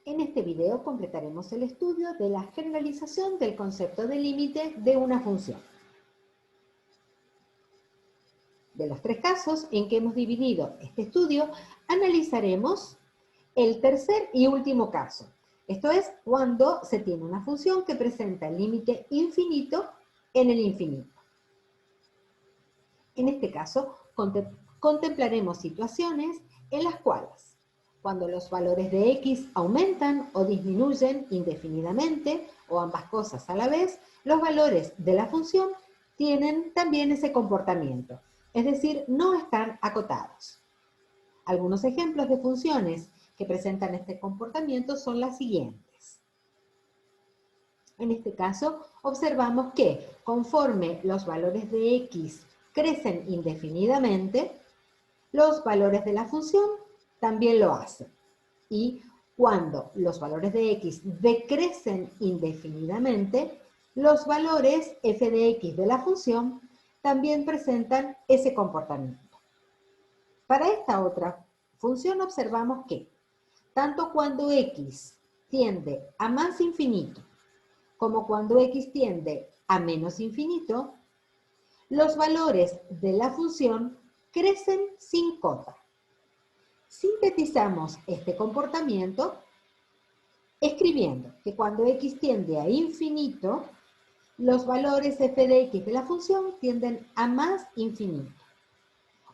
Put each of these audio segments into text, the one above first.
En este video completaremos el estudio de la generalización del concepto de límite de una función. De los tres casos en que hemos dividido este estudio, analizaremos el tercer y último caso. Esto es cuando se tiene una función que presenta el límite infinito en el infinito. En este caso, contemplaremos situaciones en las cuales, cuando los valores de x aumentan o disminuyen indefinidamente, o ambas cosas a la vez, los valores de la función tienen también ese comportamiento, es decir, no están acotados. Algunos ejemplos de funciones que presentan este comportamiento son las siguientes. En este caso, observamos que conforme los valores de x crecen indefinidamente, los valores de la función también lo hacen. Y cuando los valores de x decrecen indefinidamente, los valores f de x de la función también presentan ese comportamiento. Para esta otra función observamos que, tanto cuando x tiende a más infinito, como cuando x tiende a menos infinito, los valores de la función crecen sin cota. Sintetizamos este comportamiento escribiendo que cuando x tiende a infinito, los valores f de x de la función tienden a más infinito.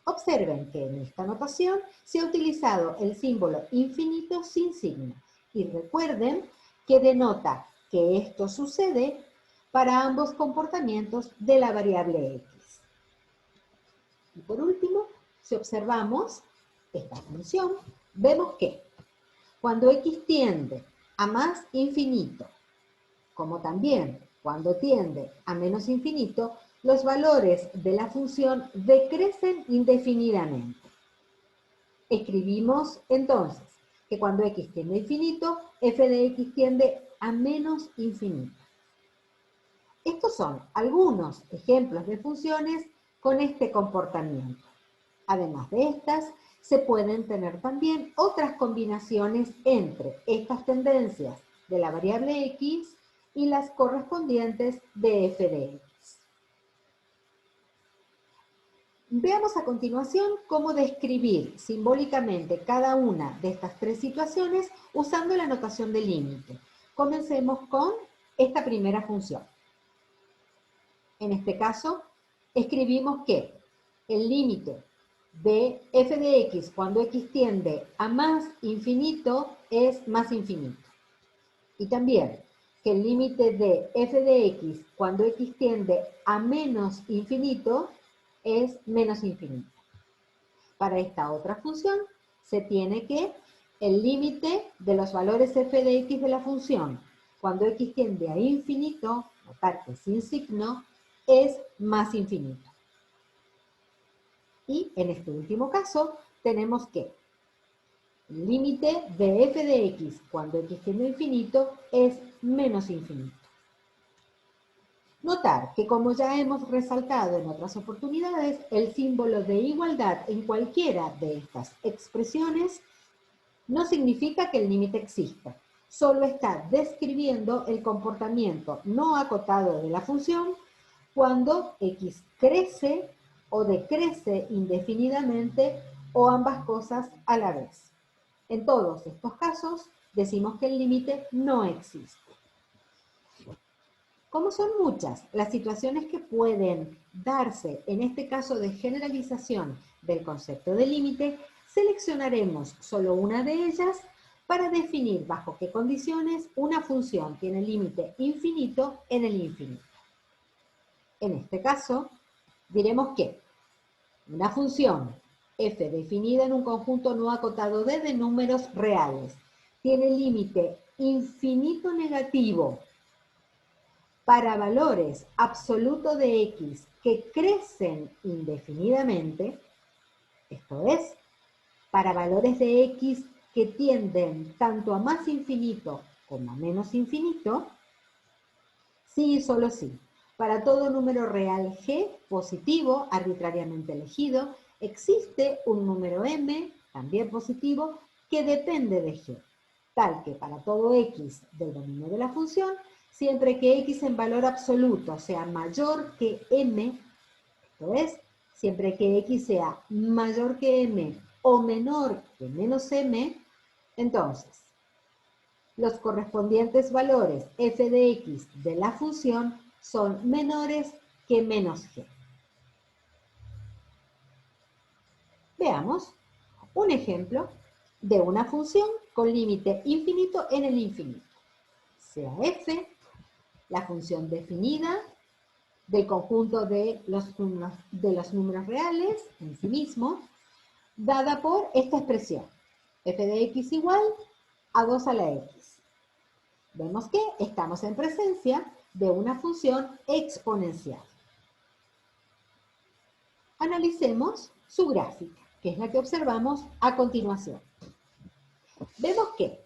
Observen que en esta notación se ha utilizado el símbolo infinito sin signo y recuerden que denota que esto sucede para ambos comportamientos de la variable x. Y por último, si observamos esta función, vemos que cuando x tiende a más infinito, como también cuando tiende a menos infinito, los valores de la función decrecen indefinidamente. Escribimos entonces que cuando x tiende a infinito, f de x tiende a menos infinito. Estos son algunos ejemplos de funciones con este comportamiento. Además de estas, se pueden tener también otras combinaciones entre estas tendencias de la variable x y las correspondientes de f de x. Veamos a continuación cómo describir simbólicamente cada una de estas tres situaciones usando la notación de límite. Comencemos con esta primera función. En este caso, escribimos que el límite de f de x cuando x tiende a más infinito es más infinito. Y también que el límite de f de x cuando x tiende a menos infinito es menos infinito. Para esta otra función se tiene que el límite de los valores f de x de la función cuando x tiende a infinito, notar que sin signo, es más infinito. Y en este último caso tenemos que el límite de f de x cuando x tiende a infinito es menos infinito. Notar que, como ya hemos resaltado en otras oportunidades, el símbolo de igualdad en cualquiera de estas expresiones no significa que el límite exista, solo está describiendo el comportamiento no acotado de la función cuando x crece o decrece indefinidamente o ambas cosas a la vez. En todos estos casos, decimos que el límite no existe. Como son muchas las situaciones que pueden darse en este caso de generalización del concepto de límite, seleccionaremos solo una de ellas para definir bajo qué condiciones una función tiene límite infinito en el infinito. En este caso, diremos que una función f definida en un conjunto no acotado de números reales tiene límite infinito negativo para valores absolutos de x que crecen indefinidamente, esto es, para valores de x que tienden tanto a más infinito como a menos infinito, sí y solo sí. Para todo número real g positivo, arbitrariamente elegido, existe un número m, también positivo, que depende de g. tal que para todo x del dominio de la función, siempre que x en valor absoluto sea mayor que m, esto es, siempre que x sea mayor que m o menor que menos m, entonces los correspondientes valores f de x de la función son menores que menos g. Veamos un ejemplo de una función con límite infinito en el infinito. Sea f la función definida del conjunto de los números reales en sí mismo, dada por esta expresión, f de x igual a 2 a la x. Vemos que estamos en presencia de una función exponencial. Analicemos su gráfica, que es la que observamos a continuación. Vemos que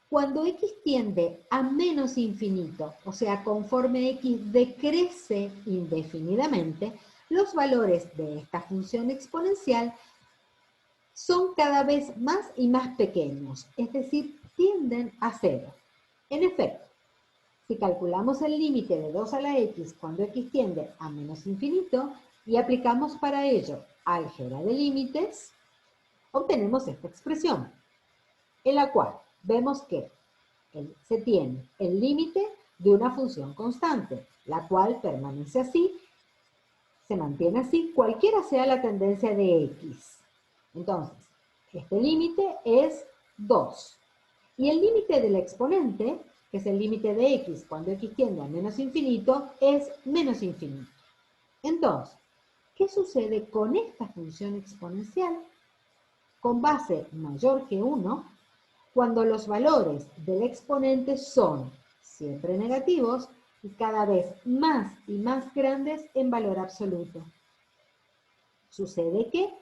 cuando x tiende a menos infinito, o sea, conforme x decrece indefinidamente, los valores de esta función exponencial son cada vez más y más pequeños, es decir, tienden a cero. En efecto, si calculamos el límite de 2 a la x cuando x tiende a menos infinito y aplicamos para ello álgebra de límites, obtenemos esta expresión, en la cual vemos que se tiene el límite de una función constante, la cual permanece así, se mantiene así, cualquiera sea la tendencia de x. Entonces, este límite es 2. Y el límite del exponente, que es el límite de x cuando x tiende a menos infinito, es menos infinito. Entonces, ¿qué sucede con esta función exponencial? Con base mayor que 1, cuando los valores del exponente son siempre negativos y cada vez más y más grandes en valor absoluto. Sucede que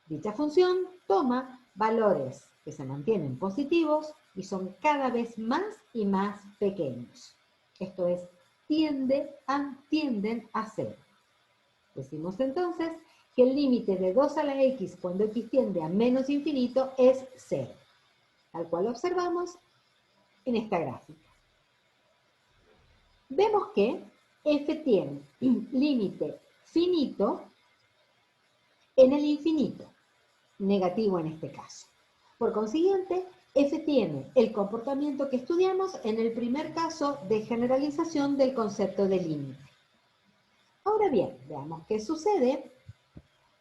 dicha función toma valores que se mantienen positivos y son cada vez más y más pequeños. Esto es, tienden a cero. Decimos entonces que el límite de 2 a la x cuando x tiende a menos infinito es 0, tal cual observamos en esta gráfica. Vemos que f tiene límite finito en el infinito, negativo en este caso. Por consiguiente, f tiene el comportamiento que estudiamos en el primer caso de generalización del concepto de límite. Ahora bien, veamos qué sucede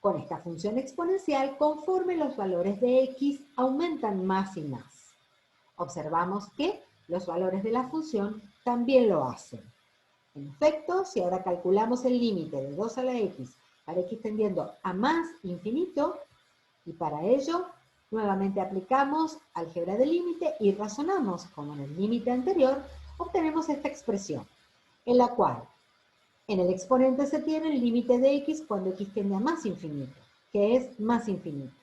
con esta función exponencial conforme los valores de x aumentan más y más. Observamos que los valores de la función también lo hacen. En efecto, si ahora calculamos el límite de 2 a la x para x tendiendo a más infinito, y para ello nuevamente aplicamos álgebra de límite y razonamos como en el límite anterior, obtenemos esta expresión, en la cual en el exponente se tiene el límite de x cuando x tiende a más infinito, que es más infinito.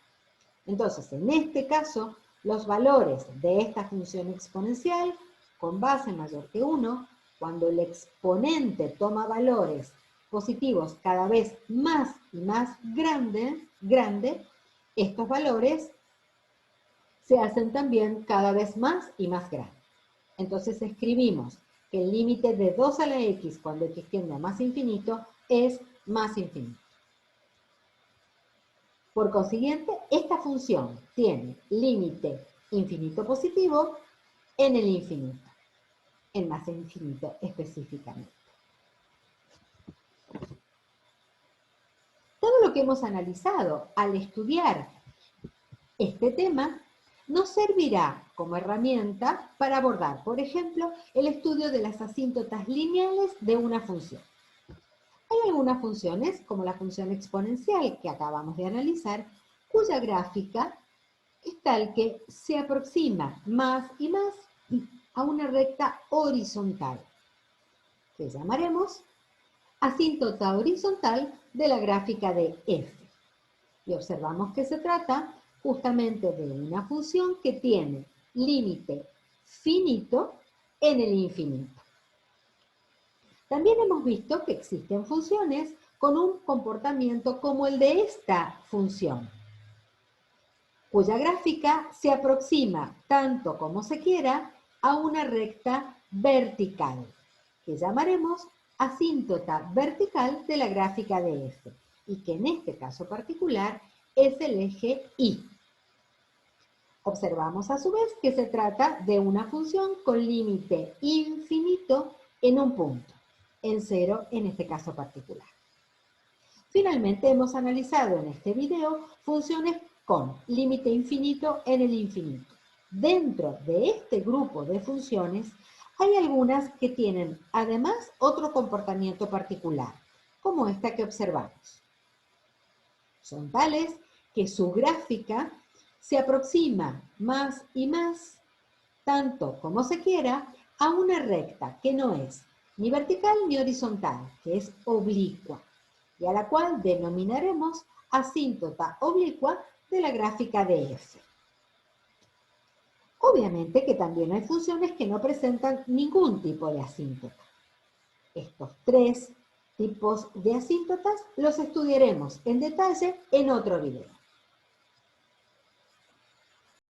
Entonces, en este caso, los valores de esta función exponencial con base mayor que 1, cuando el exponente toma valores positivos cada vez más y más grande, estos valores se hacen también cada vez más y más grandes. Entonces escribimos que el límite de 2 a la x cuando x tiende a más infinito es más infinito. Por consiguiente, esta función tiene límite infinito positivo en el infinito, en más infinito específicamente. Todo lo que hemos analizado al estudiar este tema nos servirá como herramienta para abordar, por ejemplo, el estudio de las asíntotas lineales de una función. Hay algunas funciones, como la función exponencial que acabamos de analizar, cuya gráfica es tal que se aproxima más y más a una recta horizontal, que llamaremos asíntota horizontal de la gráfica de f. Y observamos que se trata justamente de una función que tiene límite finito en el infinito. También hemos visto que existen funciones con un comportamiento como el de esta función. cuya gráfica se aproxima tanto como se quiera a una recta vertical, que llamaremos asíntota vertical de la gráfica de f, y que en este caso particular es el eje y. Observamos a su vez que se trata de una función con límite infinito en un punto, en 0 en este caso particular. Finalmente hemos analizado en este video funciones con límite infinito en el infinito. Dentro de este grupo de funciones hay algunas que tienen además otro comportamiento particular, como esta que observamos. Son tales que su gráfica se aproxima más y más, tanto como se quiera, a una recta que no es ni vertical ni horizontal, que es oblicua, y a la cual denominaremos asíntota oblicua de la gráfica de f. Obviamente que también hay funciones que no presentan ningún tipo de asíntota. Estos tres tipos de asíntotas los estudiaremos en detalle en otro video.